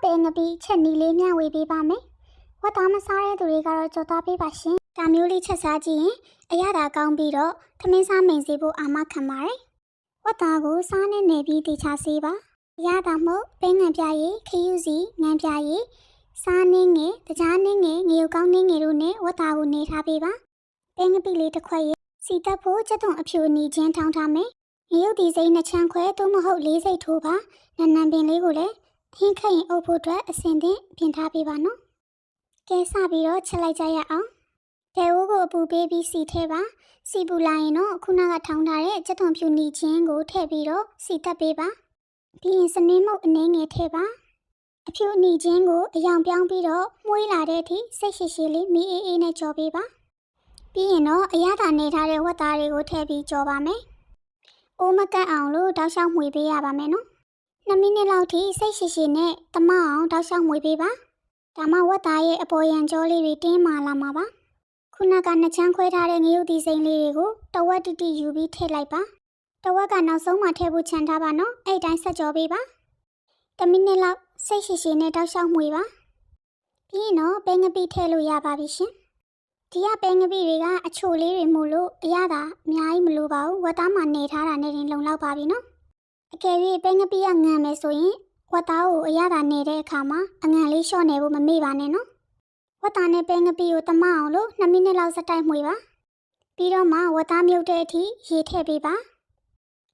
ပဲငပိချက်နီလေးမျှဝေပေးပါမယ်။ဝတ်သားမစားတဲ့သူတွေကတော့ကြော်သားပေးပါရှင်။ဒါမျိုးလေးချက်စားကြည့်ရင်အရသာကောင်းပြီးတော့ထမင်းစားမိန်စေဖို့အာမခံပါတယ်။ဝတ်သားကိုစားနဲ့နေပြီးတေချာစေပါ။အရသာမို့ပဲငံပြရည်ခရူးစီငံပြရည်စားနှင်းငယ်တကြားနှင်းငယ်ငရုတ်ကောင်းနှင်းငယ်တို့နဲ့ဝတ်သားကိုနေထားပေးပါ။ပဲငပိလေးတစ်ခွက်ရစီတက်ဖို့ချက်သွန်အဖြူအနီချင်းထောင်းထားမယ်။ငရုတ်ဒီစိမ့်နှစ်ချမ်းခွဲသို့မဟုတ်လေးစိတ်ထိုးပါ။နန်းပင်လေးကိုလည်းဟင်းခရင်အုပ်ဖို့အတွက်အစင်သင့်ပြင်ထားပေးပါနော်။ကဲစပြီးတော့ချက်လိုက်ကြရအောင်။တဲအိုးကိုအပူပေးပြီးစီထဲပါ။စီပူလာရင်တော့ခုနကထောင်းထားတဲ့ချက်သွန်ဖြူနီချင်းကိုထည့်ပြီးတော့စီတက်ပေးပါ။ပြီးရင်စနင်းမုတ်အနှဲငယ်ထည့်ပါ။အဖြူအနီချင်းကိုအယောင်ပြောင်းပြီးတော့မှုေးလာတဲ့အထိစိတ်ရှိရှိလေးမီအေးအေးနဲ့ကြော်ပေးပါ။ပြီးရင်တော့အရသာနေထားတဲ့ဝတ်သားတွေကိုထည့်ပြီးကြော်ပါမယ်။အိုးမကတ်အောင်လို့တောက်လျှောက်မှွေပေးရပါမယ်နော်။2မိနစ်လောက်ထိစိတ်ရှိရှိနဲ့တမအောင်တောက်လျှောက်မှွေပေးပါဒါမှဝတ်သားရဲ့အပေါ်ရန်ကြောလေးတွေတင်းမာလာမှာပါခုနကနှစ်ချမ်းခွဲထားတဲ့ငရုတ်သီးစိမ်းလေးတွေကိုတဝက်တိတိယူပြီးထည့်လိုက်ပါတဝက်ကနောက်ဆုံးမှထည့်ဖို့ခြံထားပါနော်အဲ့တိုင်းဆက်ကြောပေးပါ1မိနစ်လောက်စိတ်ရှိရှိနဲ့တောက်လျှောက်မှွေပါပြီးရင်တော့ပဲငပိထည့်လို့ရပါပြီရှင်ဒီကပဲငပိတွေကအချိုလေးတွေမို့လို့အရသာအများကြီးမလိုပါဘူးဝတ်သားမှနေထားတာနဲ့တင်လုံလောက်ပါပြီနော်အကယ်၍ပဲငပိကငံမယ်ဆိုရင်ဝတ်သားကိုအရသာနေတဲ့အခါမှာအငံလေးလျှော့နေဖို့မမေ့ပါနဲ့နော်ဝတ်သားနဲ့ပဲငပိကိုတမအောင်လို့2မိနစ်လောက်စတိုက်မှွေပါပြီးတော့မှဝတ်သားမြုပ်တဲ့အထိရေထည့်ပေးပါ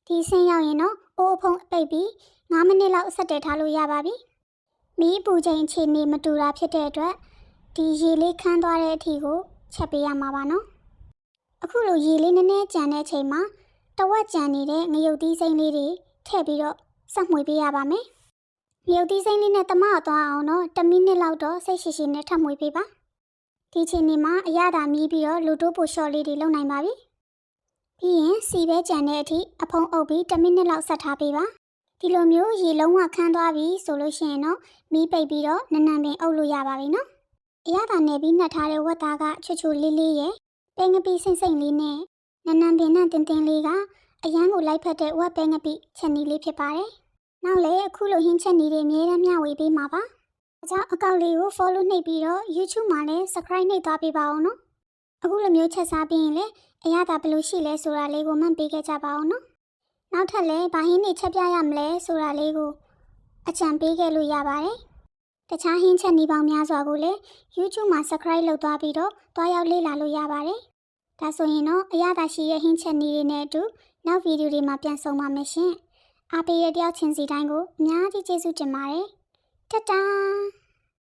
ဒီဆင်းရောက်ရင်တော့အိုးအဖုံးပိတ်ပြီး9မိနစ်လောက်ဆက်တက်ထားလို့ရပါပြီမီးပူချိန်အခြေအနေမတူတာဖြစ်တဲ့အတွက်ဒီရေလေးခန်းသွားတဲ့အထိကိုချက်ပေးရမှာပါနော်အခုလိုရေလေးနည်းနည်းကြံတဲ့အချိန်မှာတဝက်ကြံနေတဲ့ငရုတ်သီးစိမ်းလေးတွေထည့်ပြီးတော့ဆက်မှွေပေးရပါမယ်ငရုတ်သီးစိမ်းလေးနဲ့တမအောင်သွားအောင်တော့1မိနစ်လောက်တော့စိတ်ရှိရှိနဲ့ထပ်မှွေပေးပါဒီချိန်นี้မှာအရသာမြည်ပြီးတော့လူတိုးပိုရှော့လေးတွေလုပ်နိုင်ပါပြီပြီးရင်စီပဲကြံတဲ့အထိအဖုံးအုပ်ပြီး1မိနစ်လောက်ဆက်ထားပေးပါဒီလိုမျိုးရေလုံးဝခန်းသွားပြီဆိုလို့ရှိရင်တော့မီးပိတ်ပြီးတော့နန်းပင်အုပ်လို့ရပါပြီနော်အရသာနယ်ပြီးနှက်ထားတဲ့ဝက်သားကချွတ်ချွတ်လေးလေးရဲ့ပဲငပိစိမ့်စိမ့်လေးနဲ့နန်းပင်နဲ့တင်းတင်းလေးကအရန်ကိုလိုက်ဖက်တဲ့ဝက်ပဲငပိချက်နီလေးဖြစ်ပါတယ်နောက်လေအခုလိုဟင်းချက်နီတွေအများအားမျှဝေပေးမှာပါအကြောင်းအကောင့်လေးကို follow နှိပ်ပြီးတော့ YouTube မှာလည်း subscribe နှိပ်သွားပေးပါအောင်နော်အခုလိုမျိုးချက်စားပြီးရင်လည်းအရသာဘယ်လိုရှိလဲဆိုတာလေးကိုမှတ်ပေးခဲ့ကြပါအောင်နော်နောက်ထပ်လည်းဘာဟင်းတွေချက်ပြရမလဲဆိုတာလေးကိုအကြံပေးခဲ့လို့ရပါတယ်တခြားဟင်းချက်နီပေါင်းများစွာကိုလည်း YouTube မှာ subscribe လုပ်သွားပြီးတော့တွားရောက်လေ့လာလို့ရပါတယ်ဒါဆိုရင်တော့အရသာရှိရဲ့ဟင်းချက်နီတွေနဲ့အတူနောက်ဗီဒီယိုတွေမှာပြန်ဆုံပါမယ်ရှင်အားပေးရတဲ့တယောက်ချင်းစီတိုင်းကိုအများကြီးကျေးဇူးတင်ပါတယ်တတား